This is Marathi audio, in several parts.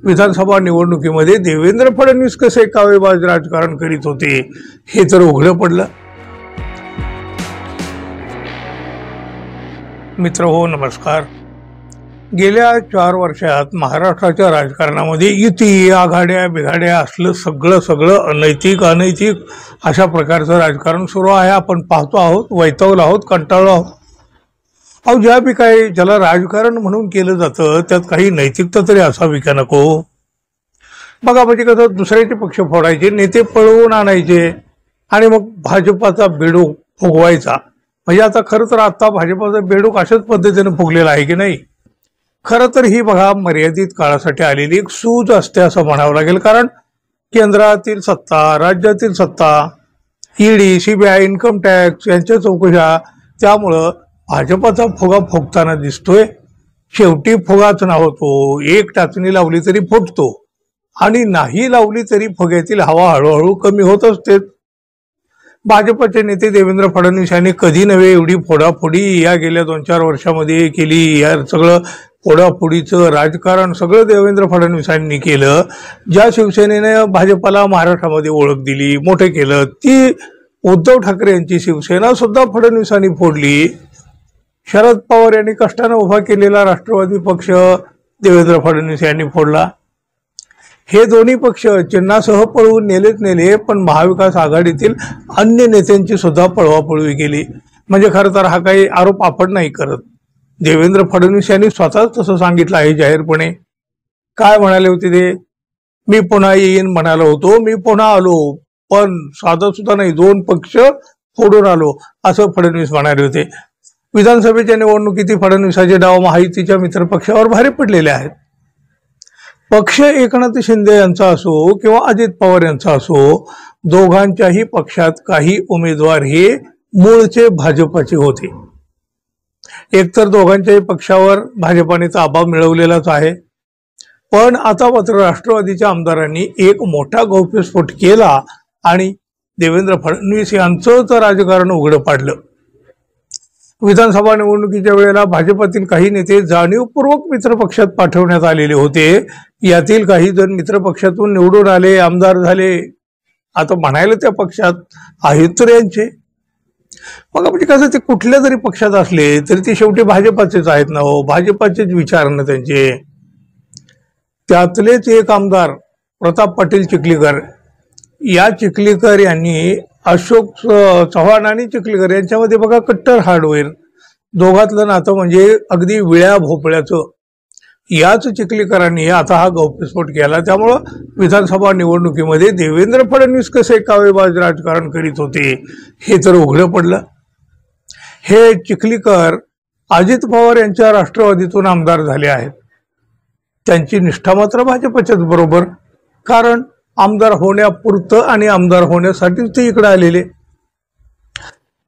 विधानसभा निवडणुकीमध्ये देवेंद्र फडणवीस कसे कावेबाज राजकारण करीत होते हे तर उघडं पडलं। मित्र हो, नमस्कार। गेल्या 4 वर्षात महाराष्ट्राच्या राजकारणामध्ये युती, आघाड्या बिघाड्या असलं सगळं अनैतिक अनैतिक अशा प्रकारचं राजकारण सुरू आहे। आपण पाहतो आहोत, वैतागलो आहोत, कंटाळलो आहोत। अहो, ज्या बी काही ज्याला राजकारण म्हणून केलं जातं त्यात काही नैतिकता तरी असावी का नको? बघा, म्हणजे कसं दुसऱ्याचे पक्ष फोडायचे, नेते पळवून आणायचे आणि मग भाजपाचा बेडूक फुगवायचा। म्हणजे आता खरं तर आता भाजपाचा बेडूक अशाच पद्धतीने फुगलेला आहे की नाही? खरं तर ही बघा मर्यादित काळासाठी आलेली एक सूज असते असं म्हणावं लागेल। कारण केंद्रातील सत्ता, राज्यातील सत्ता, ईडी, सीबीआय, इन्कम टॅक्स यांच्या चौकशा, त्यामुळं भाजपाचा फुगा फुगताना दिसतोय। शेवटी फुगाच ना होतो, एक टाचणी लावली तरी फुटतो आणि नाही लावली तरी फुग्यातील हवा हळूहळू कमी होत असते। भाजपचे नेते देवेंद्र फडणवीस यांनी कधी नव्हे एवढी फोडाफोडी या गेल्या 2-4 वर्षामध्ये केली। या सगळं फोडाफोडीचं राजकारण सगळं देवेंद्र फडणवीसांनी केलं। ज्या शिवसेनेने भाजपाला महाराष्ट्रामध्ये ओळख दिली, मोठे केलं, ती उद्धव ठाकरे यांची शिवसेना सुद्धा फडणवीसांनी फोडली। शरद पवार यांनी कष्टाने उभा केलेला राष्ट्रवादी पक्ष देवेंद्र फडणवीस यांनी फोडला। हे दोन्ही पक्ष चिन्हासह पळवून नेले, पण महाविकास आघाडीतील अन्य नेत्यांची सुद्धा पळवापळवी केली। म्हणजे खरं तर हा काही आरोप आपण नाही करत, देवेंद्र फडणवीस यांनी स्वतःच तसं सांगितलं आहे जाहीरपणे। काय म्हणाले होते ते? मी पुन्हा येईन म्हणालो होतो, मी पुन्हा आलो, पण साधं सुद्धा नाही, 2 पक्ष फोडून आलो असं फडणवीस म्हणाले होते। विधानसभेच्या निवडणुकीत फडणवीसाचे डाव महायुतीच्या मित्रपक्षावर भारी पडलेले आहेत। पक्ष एकनाथ शिंदे यांचा असो किंवा अजित पवार यांचा असो, दोघांच्याही पक्षात काही उमेदवार हे मूळचे भाजपाचे होते। एकतर दोघांच्याही पक्षावर भाजपाने ताबा मिळवलेलाच आहे, पण आता मात्र राष्ट्रवादीच्या आमदारांनी एक मोठा गौप्यस्फोट केला आणि देवेंद्र फडणवीस यांचं राजकारण उघडं पाडलं। विधानसभा निवडणुकीच्या वेळेला भाजपातील काही नेते जाणीवपूर्वक मित्रपक्षात पाठवण्यात आलेले होते। यातील काही जण मित्रपक्षातून निवडून आले, आमदार झाले। आता म्हणायला त्या पक्षात आहेत तर यांचे, मग म्हणजे कसं ते कुठल्या जरी पक्षात असले तरी ते शेवटी भाजपाचेच आहेत ना हो, भाजपाचेच विचार ना त्यांचे। त्यातलेच एक आमदार प्रताप पाटील चिखलीकर, या चिखलीकर यांनी अशोक चव्हाण आणि चिखलीकर यांच्यामध्ये बघा कट्टर हार्डवेअर, दोघातलं नातं म्हणजे अगदी विळ्या भोपळ्याचं। याच चिखलीकरांनी आता हा गौप्यस्फोट केला। त्यामुळं विधानसभा निवडणुकीमध्ये देवेंद्र फडणवीस कसे कावेबाज राजकारण करीत होते हे तर उघडं पडलं। हे चिखलीकर अजित पवार यांच्या राष्ट्रवादीतून आमदार झाले आहेत। त्यांची निष्ठा मात्र भाजपच्याच बरोबर, कारण आमदार होण्यापुरतं आणि आमदार होण्यासाठीच ते इकडे आलेले।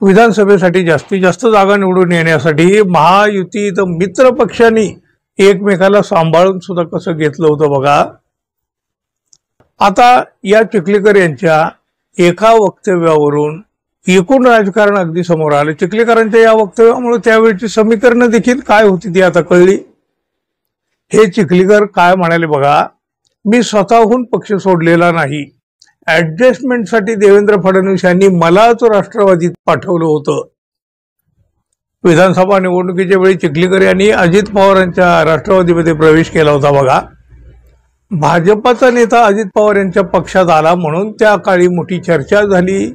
विधानसभेसाठी जास्तीत जास्त जागा निवडून येण्यासाठी महायुतीत मित्र पक्षांनी एकमेकाला सांभाळून सुद्धा कसं घेतलं होतं बघा। आता या चिखलीकर यांच्या एका वक्तव्यावरून एकूण राजकारण अगदी समोर आलं। चिखलीकरांच्या या वक्तव्यामुळे त्यावेळची समीकरणं देखील काय होती ती आता कळली। हे चिखलीकर काय म्हणाले बघा, मी स्वतःहून पक्ष सोडलेला नाही, ऍडजस्टमेंटसाठी देवेंद्र फडणवीस यांनी मलाच राष्ट्रवादीत पाठवलं होतं। विधानसभा निवडणुकीच्या वेळी चिखलीकर यांनी अजित पवारांच्या राष्ट्रवादीमध्ये प्रवेश केला होता बघा। भाजपाचा नेता अजित पवार यांच्या पक्षात आला म्हणून त्या काळी मोठी चर्चा झाली,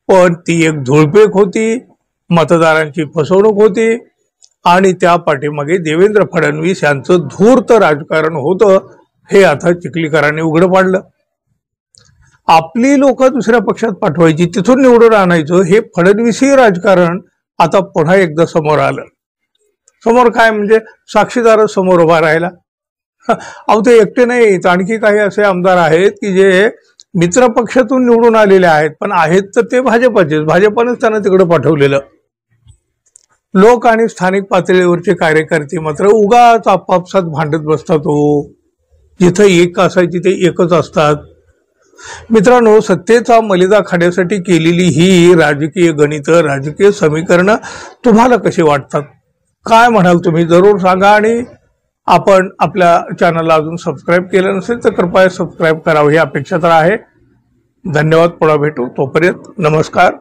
पण ती एक धुळपेक होती, मतदारांची फसवणूक होती आणि त्या पाठीमागे देवेंद्र फडणवीस यांचं धूर्त राजकारण होतं। हे आता चिखलीकरांनी उघडं पाडलं। आपली लोक दुसऱ्या पक्षात पाठवायची, तिथून निवडून आणायचं, हे फडणवीसी राजकारण आता पुन्हा एकदा समोर आलं। समोर काय म्हणजे साक्षीदार समोर उभा राहिला। अहो, ते एकटे नाहीत, आणखी काही असे आमदार आहेत की जे मित्र पक्षातून निवडून आलेले आहेत, पण आहेत तर ते भाजपाचेच, भाजपानेच त्यांना तिकडे पाठवलेलं। लोक आणि स्थानिक पातळीवरचे कार्यकर्ते मात्र उगाच आपापसात भांडत बसतात हो। जिथं एक असायची ते एकच असतात। मित्रांनो, सत्तेचा मलिदा खाण्यासाठी केलेली ही राजकीय गणित, राजकीय समीकरणं तुम्हाला कशी वाटतात? काय म्हणाल तुम्ही? जरूर सांगा आणि आपण आपल्या चॅनलला अजून सबस्क्राईब केलं नसेल तर कृपया सबस्क्राईब करावं ही अपेक्षा तर आहे. धन्यवाद. पुन्हा भेटू. तोपर्यंत नमस्कार.